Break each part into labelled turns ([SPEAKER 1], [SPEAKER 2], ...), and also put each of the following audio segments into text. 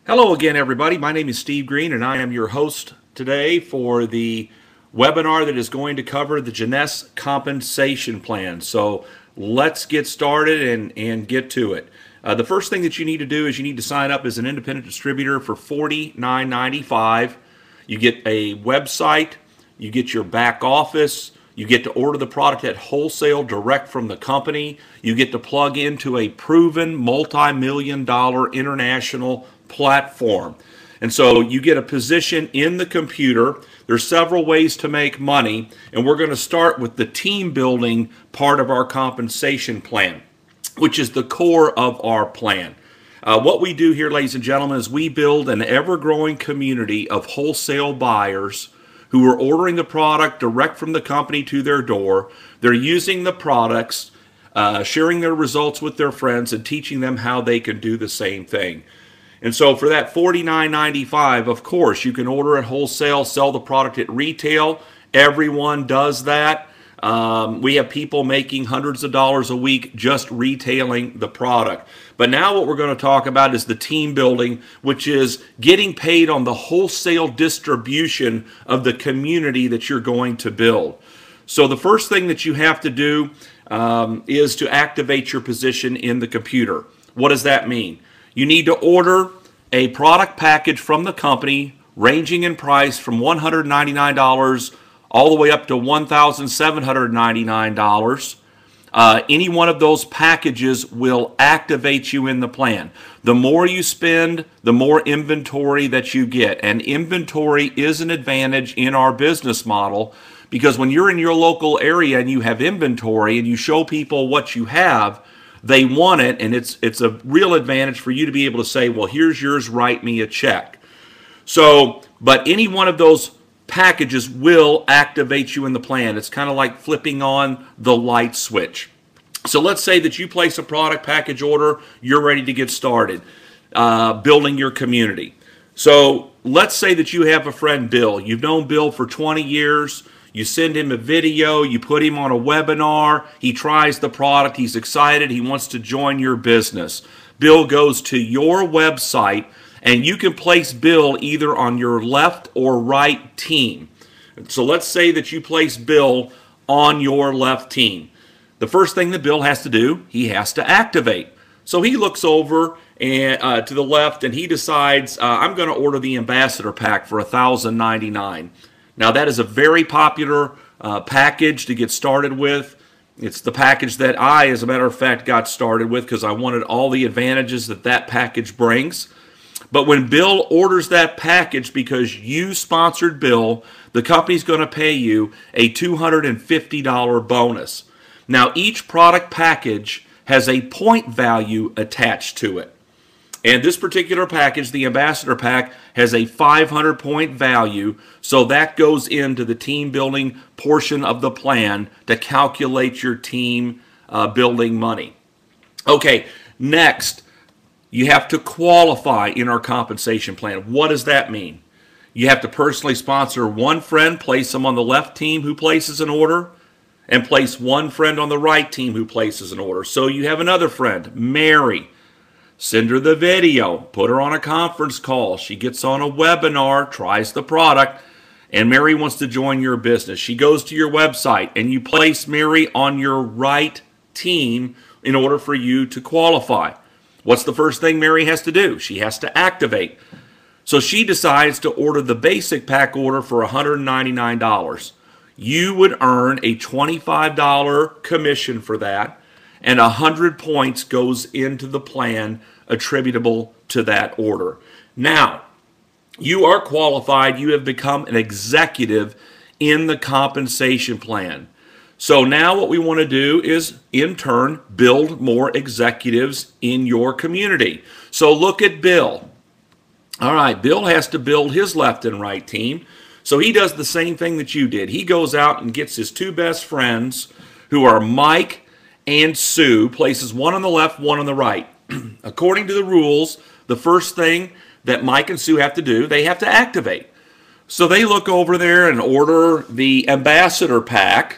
[SPEAKER 1] Hello again, everybody. My name is Steve Green, and I am your host today for the webinar that is going to cover the Jeunesse compensation plan. So let's get started and get to it. The first thing that you need to do is you need to sign up as an independent distributor for $49.95. You get a website, you get your back office, you get to order the product at wholesale direct from the company. You get to plug into a proven multi-million-dollar international platform. And so you get a position in the computer. There's several ways to make money, and we're going to start with the team building part of our compensation plan, which is the core of our plan. What we do here, ladies and gentlemen, is we build an ever-growing community of wholesale buyers who are ordering the product direct from the company to their door. They're using the products, sharing their results with their friends, and teaching them how they can do the same thing. And so for that $49.95, of course, you can order at wholesale, sell the product at retail. Everyone does that. We have people making hundreds of dollars a week just retailing the product. But now what we're going to talk about is the team building, which is getting paid on the wholesale distribution of the community that you're going to build. So the first thing that you have to do is to activate your position in the computer. What does that mean? You need to order a product package from the company ranging in price from $199 all the way up to $1,799. Any one of those packages will activate you in the plan. The more you spend, the more inventory that you get. And inventory is an advantage in our business model, because when you're in your local area and you have inventory and you show people what you have, they want it, and it's a real advantage for you to be able to say, well, here's yours, write me a check. So, but any one of those packages will activate you in the plan. It's kind of like flipping on the light switch. So let's say that you place a product package order, you're ready to get started building your community. So let's say that you have a friend, Bill. You've known Bill for 20 years. You send him a video, you put him on a webinar, he tries the product, he's excited, he wants to join your business. Bill goes to your website, and you can place Bill either on your left or right team. So let's say that you place Bill on your left team. The first thing that Bill has to do, he has to activate. So he looks over and, to the left, and he decides, I'm going to order the Ambassador Pack for $1,099. Now, that is a very popular package to get started with. It's the package that I, as a matter of fact, got started with because I wanted all the advantages that that package brings. But when Bill orders that package because you sponsored Bill, the company's going to pay you a $250 bonus. Now, each product package has a point value attached to it. And this particular package, the Ambassador Pack, has a 500-point value, so that goes into the team building portion of the plan to calculate your team building money. Okay, next, you have to qualify in our compensation plan. What does that mean? You have to personally sponsor one friend, place them on the left team who places an order, and place one friend on the right team who places an order. So you have another friend, Mary. Send her the video, put her on a conference call. She gets on a webinar, tries the product, and Mary wants to join your business. She goes to your website, and you place Mary on your right team in order for you to qualify. What's the first thing Mary has to do? She has to activate. So she decides to order the basic pack order for $199. You would earn a $25 commission for that, and 100 points goes into the plan attributable to that order. Now, you are qualified. You have become an executive in the compensation plan. So now what we want to do is, in turn, build more executives in your community. So look at Bill. All right, Bill has to build his left and right team. So he does the same thing that you did. He goes out and gets his two best friends, who are Mike and Sue, places one on the left, one on the right. According to the rules, the first thing that Mike and Sue have to do, they have to activate. So they look over there and order the Ambassador Pack,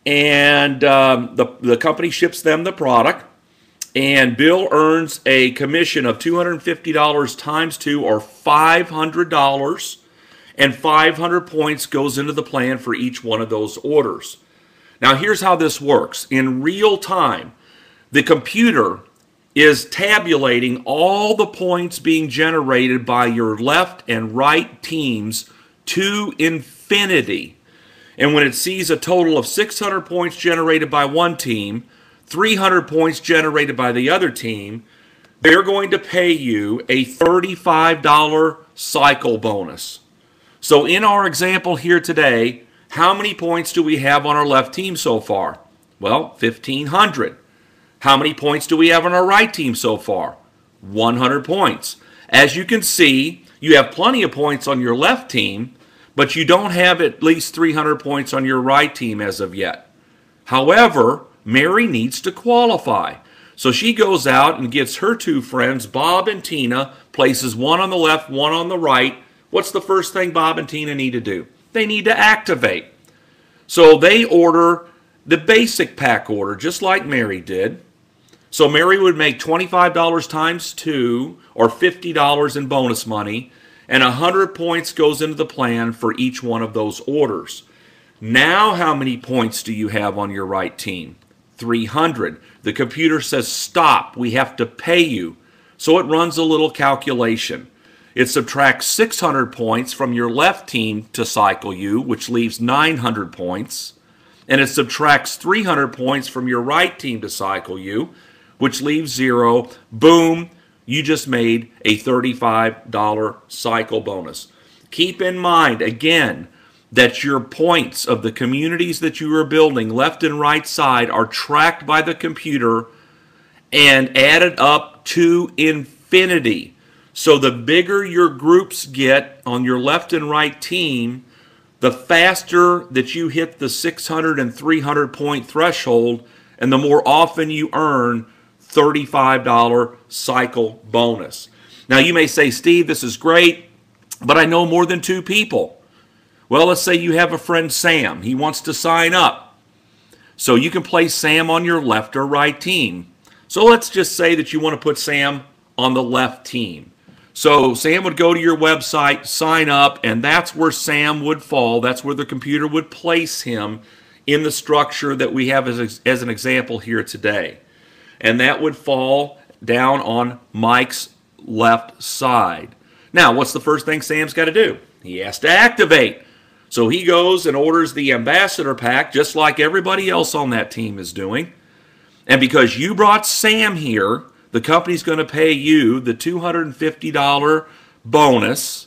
[SPEAKER 1] and the company ships them the product. And Bill earns a commission of $250 times 2, or $500. And 500 points goes into the plan for each one of those orders. Now here's how this works. In real time, the computer is tabulating all the points being generated by your left and right teams to infinity. And when it sees a total of 600 points generated by one team, 300 points generated by the other team, they're going to pay you a $35 cycle bonus. So in our example here today, how many points do we have on our left team so far? Well, 1,500. How many points do we have on our right team so far? 100 points. As you can see, you have plenty of points on your left team, but you don't have at least 300 points on your right team as of yet. However, Mary needs to qualify. So she goes out and gets her two friends, Bob and Tina, places one on the left, one on the right. What's the first thing Bob and Tina need to do? They need to activate. So they order the basic pack order, just like Mary did. So Mary would make $25 times 2, or $50 in bonus money, and 100 points goes into the plan for each one of those orders. Now how many points do you have on your right team? 300. The computer says, stop, we have to pay you. So it runs a little calculation. It subtracts 600 points from your left team to cycle you, which leaves 900 points. And it subtracts 300 points from your right team to cycle you, which leaves 0. Boom, you just made a $35 cycle bonus. Keep in mind, again, that your points of the communities that you are building, left and right side, are tracked by the computer and added up to infinity. So the bigger your groups get on your left and right team, the faster that you hit the 600 and 300 point threshold, and the more often you earn $35 cycle bonus. Now you may say, Steve, this is great, but I know more than 2 people. Well, let's say you have a friend, Sam. He wants to sign up. So you can place Sam on your left or right team. So let's just say that you want to put Sam on the left team. So Sam would go to your website, sign up, and that's where Sam would fall. That's where the computer would place him in the structure that we have as an example here today. And that would fall down on Mike's left side. Now, what's the first thing Sam's got to do? He has to activate. So he goes and orders the ambassador pack, just like everybody else on that team is doing. And because you brought Sam here, the company's going to pay you the $250 bonus.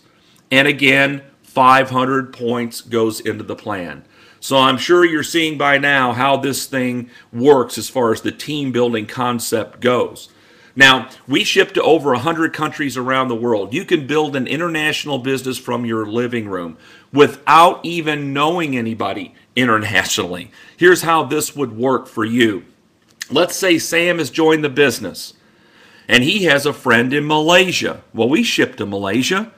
[SPEAKER 1] And again, 500 points goes into the plan. So I'm sure you're seeing by now how this thing works as far as the team building concept goes. Now, we ship to over 100 countries around the world. You can build an international business from your living room without even knowing anybody internationally. Here's how this would work for you. Let's say Sam has joined the business and he has a friend in Malaysia. Well, we ship to Malaysia.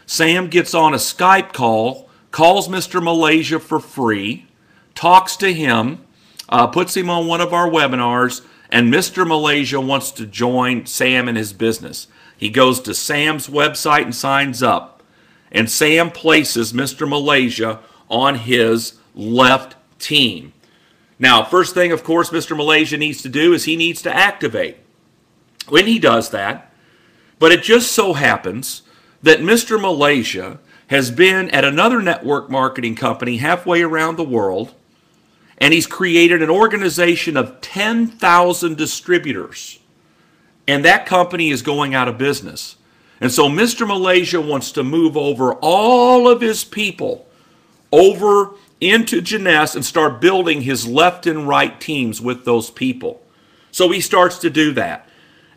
[SPEAKER 1] Sam gets on a Skype call, calls Mr. Malaysia for free, talks to him, puts him on one of our webinars, and Mr. Malaysia wants to join Sam in his business. He goes to Sam's website and signs up. And Sam places Mr. Malaysia on his left team. Now, first thing, of course, Mr. Malaysia needs to do is he needs to activate. When he does that, but it just so happens that Mr. Malaysia has been at another network marketing company halfway around the world, and he's created an organization of 10,000 distributors. And that company is going out of business. And so Mr. Malaysia wants to move over all of his people over into Jeunesse and start building his left and right teams with those people. So he starts to do that.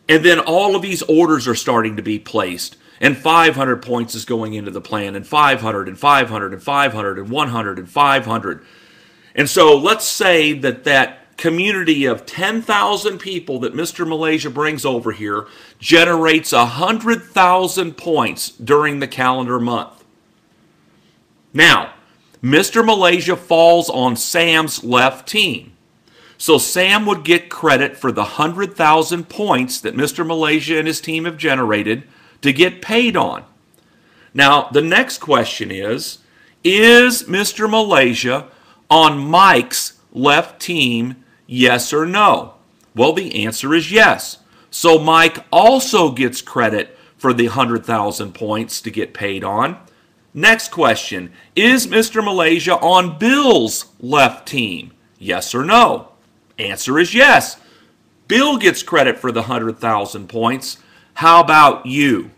[SPEAKER 1] And then all of these orders are starting to be placed. And 500 points is going into the plan, and 500, and 500, and 500, and 100, and 500. And so let's say that that community of 10,000 people that Mr. Malaysia brings over here generates 100,000 points during the calendar month. Now, Mr. Malaysia falls on Sam's left team. So Sam would get credit for the 100,000 points that Mr. Malaysia and his team have generated to get paid on. Now, the next question is Mr. Malaysia on Mike's left team, yes or no? Well, the answer is yes. So Mike also gets credit for the 100,000 points to get paid on. Next question, is Mr. Malaysia on Bill's left team? Yes or no? Answer is yes. Bill gets credit for the 100,000 points. How about you?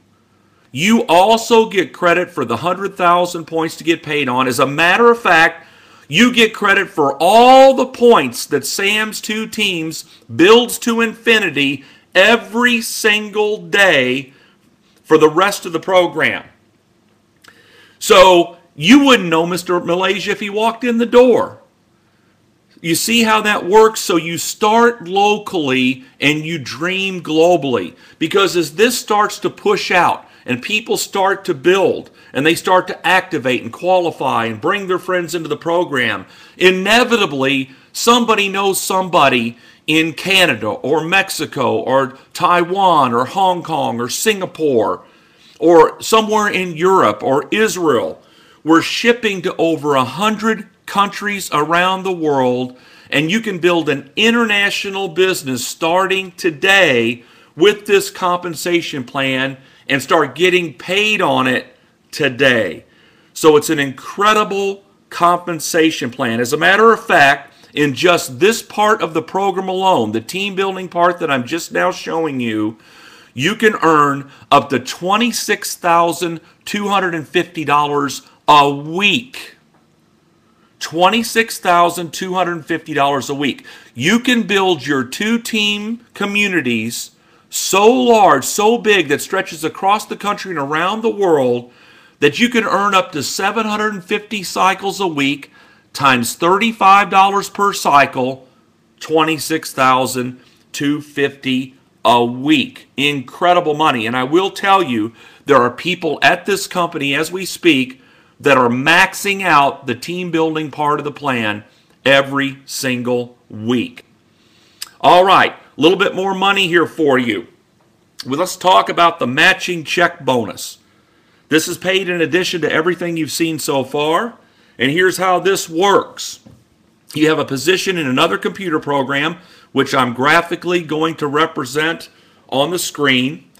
[SPEAKER 1] You also get credit for the 100,000 points to get paid on. As a matter of fact, you get credit for all the points that Sam's two teams builds to infinity every single day for the rest of the program. So you wouldn't know Mr. Malaysia if he walked in the door. You see how that works? So you start locally and you dream globally. Because as this starts to push out and people start to build and they start to activate and qualify and bring their friends into the program, inevitably somebody knows somebody in Canada or Mexico or Taiwan or Hong Kong or Singapore or somewhere in Europe or Israel. We're shipping to over 100 countries around the world, and you can build an international business starting today with this compensation plan and start getting paid on it today. So it's an incredible compensation plan. As a matter of fact, in just this part of the program alone, the team building part that I'm just now showing you, you can earn up to $26,250 a week. $26,250 a week. You can build your two-team communities so large, so big, that stretches across the country and around the world that you can earn up to 750 cycles a week times $35 per cycle, $26,250 a week. Incredible money. And I will tell you, there are people at this company as we speak that are maxing out the team building part of the plan every single week. All right, a little bit more money here for you. Well, let's talk about the matching check bonus. This is paid in addition to everything you've seen so far. And here's how this works. You have a position in another computer program, which I'm graphically going to represent on the screen.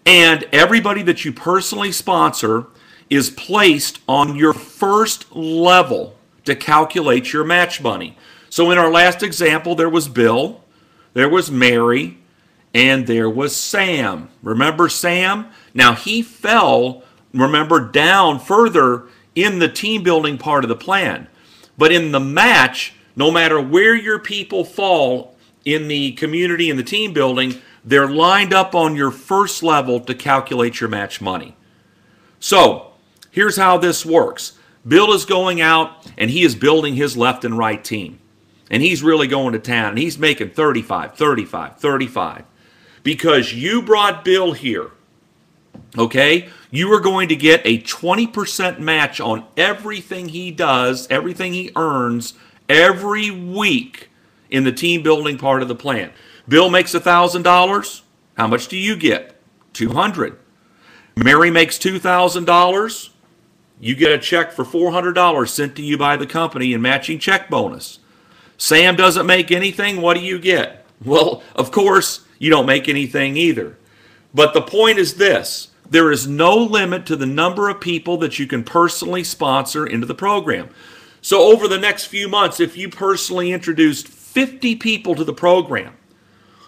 [SPEAKER 1] And everybody that you personally sponsor is placed on your first level to calculate your match money. So in our last example, there was Bill, there was Mary, and there was Sam. Remember Sam? Now he fell, remember, down further in the team building part of the plan. But in the match, no matter where your people fall in the community and the team building, they're lined up on your first level to calculate your match money. So here's how this works. Bill is going out and he is building his left and right team. And he's really going to town. And he's making 35, 35, 35. Because you brought Bill here, okay, you are going to get a 20% match on everything he does, everything he earns every week in the team building part of the plan. Bill makes $1,000. How much do you get? $200. Mary makes $2,000. You get a check for $400 sent to you by the company in matching check bonus. Sam doesn't make anything. What do you get? Well, of course, you don't make anything either. But the point is this. There is no limit to the number of people that you can personally sponsor into the program. So over the next few months, if you personally introduced 50 people to the program,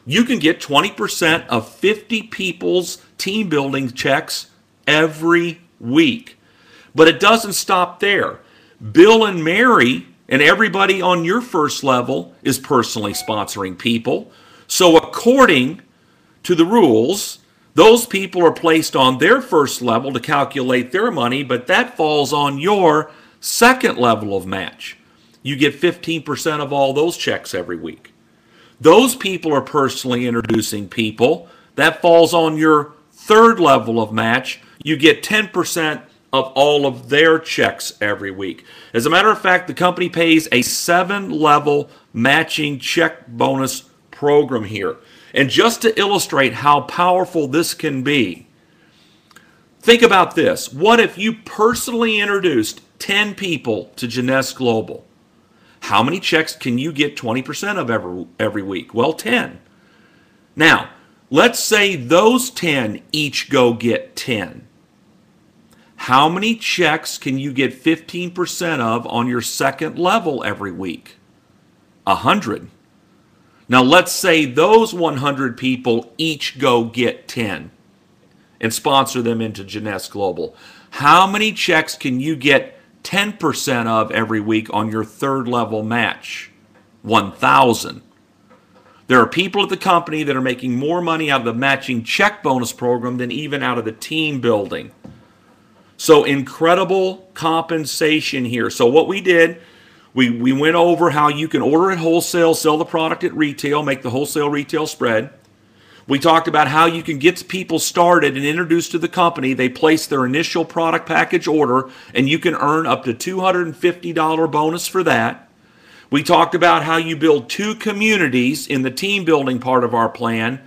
[SPEAKER 1] you can get 20% of 50 people's team building checks every week. But it doesn't stop there. Bill and Mary and everybody on your first level is personally sponsoring people. So according to the rules, those people are placed on their first level to calculate their money, but that falls on your second level of match. You get 15% of all those checks every week. Those people are personally introducing people. That falls on your third level of match. You get 10% of all of their checks every week. As a matter of fact, the company pays a 7-level matching check bonus program here. And just to illustrate how powerful this can be, think about this. What if you personally introduced 10 people to Jeunesse Global? How many checks can you get 20% of every week? Well, 10. Now, let's say those 10 each go get 10. How many checks can you get 15% of on your second level every week? 100. Now, let's say those 100 people each go get 10 and sponsor them into Jeunesse Global. How many checks can you get 10% of every week on your third level match? 1,000. There are people at the company that are making more money out of the matching check bonus program than even out of the team building. So incredible compensation here. So what we did, we went over how you can order at wholesale, sell the product at retail, make the wholesale retail spread. We talked about how you can get people started and introduced to the company. They place their initial product package order, and you can earn up to $250 bonus for that. We talked about how you build 2 communities in the team building part of our plan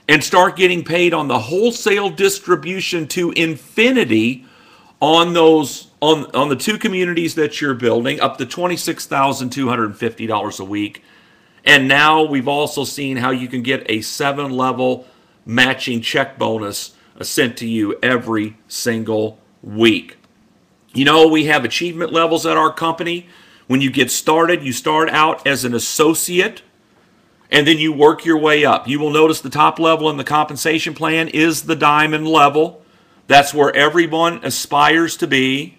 [SPEAKER 1] and start getting paid on the wholesale distribution to infinity on those on the 2 communities that you're building, up to $26,250 a week. And now we've also seen how you can get a 7-level matching check bonus sent to you every single week. You know, we have achievement levels at our company. When you get started, you start out as an associate, and then you work your way up. You will notice the top level in the compensation plan is the diamond level. That's where everyone aspires to be.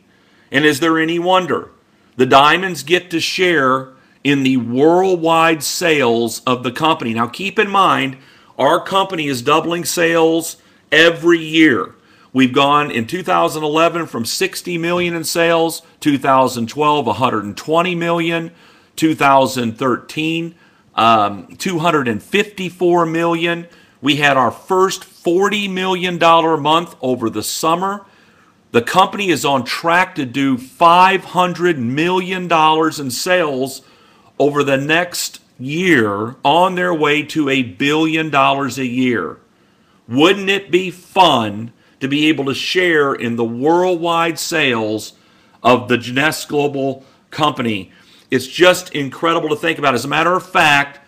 [SPEAKER 1] And is there any wonder? The diamonds get to share in the worldwide sales of the company. Now keep in mind, our company is doubling sales every year. We've gone in 2011 from 60 million in sales, 2012 120 million, 2013 254 million. We had our first $40 million month over the summer. The company is on track to do $500 million in sales over the next year, on their way to $1 billion a year. Wouldn't it be fun to be able to share in the worldwide sales of the Jeunesse Global company? It's just incredible to think about. As a matter of fact,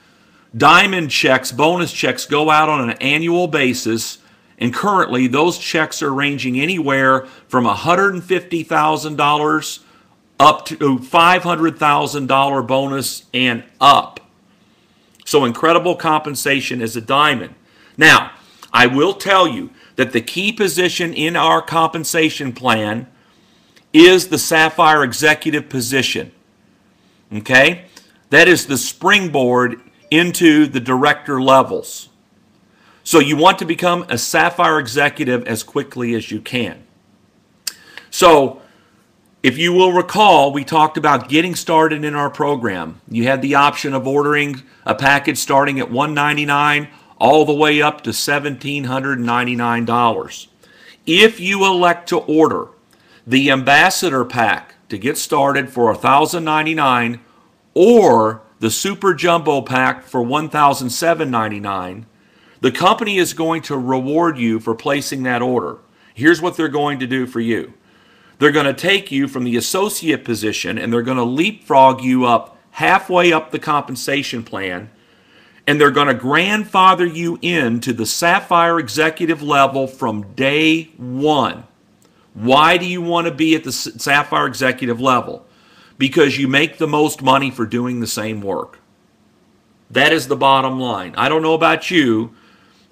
[SPEAKER 1] diamond checks, bonus checks, go out on an annual basis, and currently those checks are ranging anywhere from $150,000 up to $500,000 bonus and up. So incredible compensation as a diamond. Now, I will tell you that the key position in our compensation plan is the Sapphire Executive position. Okay? That is the springboard into the director levels. So you want to become a Sapphire Executive as quickly as you can. So if you will recall, we talked about getting started in our program. You had the option of ordering a package starting at $199 all the way up to $1,799. If you elect to order the Ambassador Pack to get started for $1,099 or the Super Jumbo Pack for $1,799, the company is going to reward you for placing that order. Here's what they're going to do for you. They're going to take you from the associate position and they're going to leapfrog you up halfway up the compensation plan, and they're going to grandfather you into the Sapphire Executive level from day one. Why do you want to be at the Sapphire Executive level? Because you make the most money for doing the same work. That is the bottom line. I don't know about you,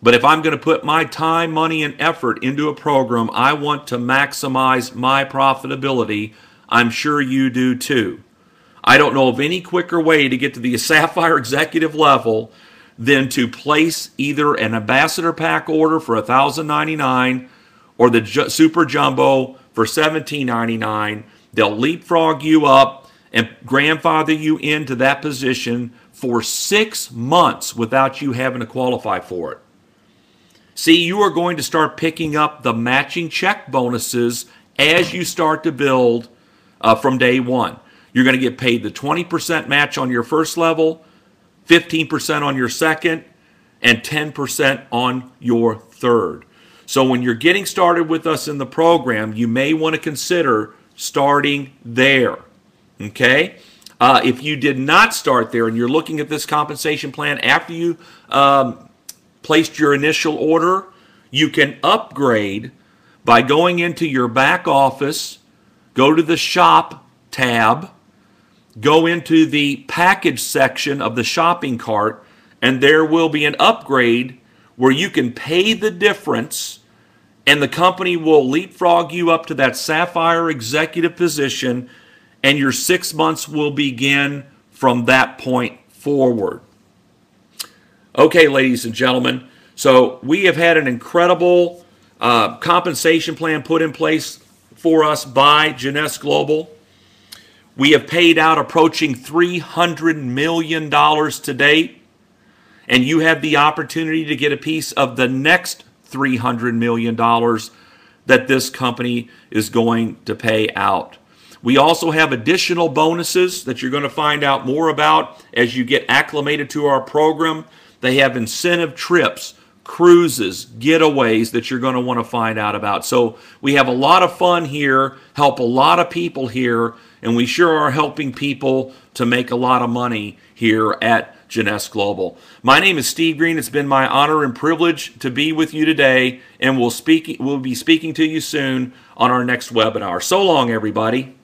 [SPEAKER 1] but if I'm going to put my time, money, and effort into a program, I want to maximize my profitability. I'm sure you do too. I don't know of any quicker way to get to the Sapphire Executive level than to place either an Ambassador Pack order for $1,099 or the Super Jumbo for $1,799. They'll leapfrog you up and grandfather you into that position for 6 months without you having to qualify for it. See, you are going to start picking up the matching check bonuses as you start to build from day one. You're going to get paid the 20% match on your first level, 15% on your second, and 10% on your third. So when you're getting started with us in the program, you may want to consider starting there. Okay? If you did not start there and you're looking at this compensation plan after you placed your initial order, you can upgrade by going into your back office, go to the shop tab, go into the package section of the shopping cart, and there will be an upgrade where you can pay the difference and the company will leapfrog you up to that Sapphire executive position, and your 6 months will begin from that point forward. Okay, ladies and gentlemen, so we have had an incredible compensation plan put in place for us by Jeunesse Global. We have paid out approaching $300 million to date, and you have the opportunity to get a piece of the next $300 million that this company is going to pay out. We also have additional bonuses that you're going to find out more about as you get acclimated to our program. They have incentive trips, cruises, getaways that you're going to want to find out about. So we have a lot of fun here, help a lot of people here, and we sure are helping people to make a lot of money here at Jeunesse Global. My name is Steve Green. It's been my honor and privilege to be with you today, and we'll be speaking to you soon on our next webinar. So long, everybody.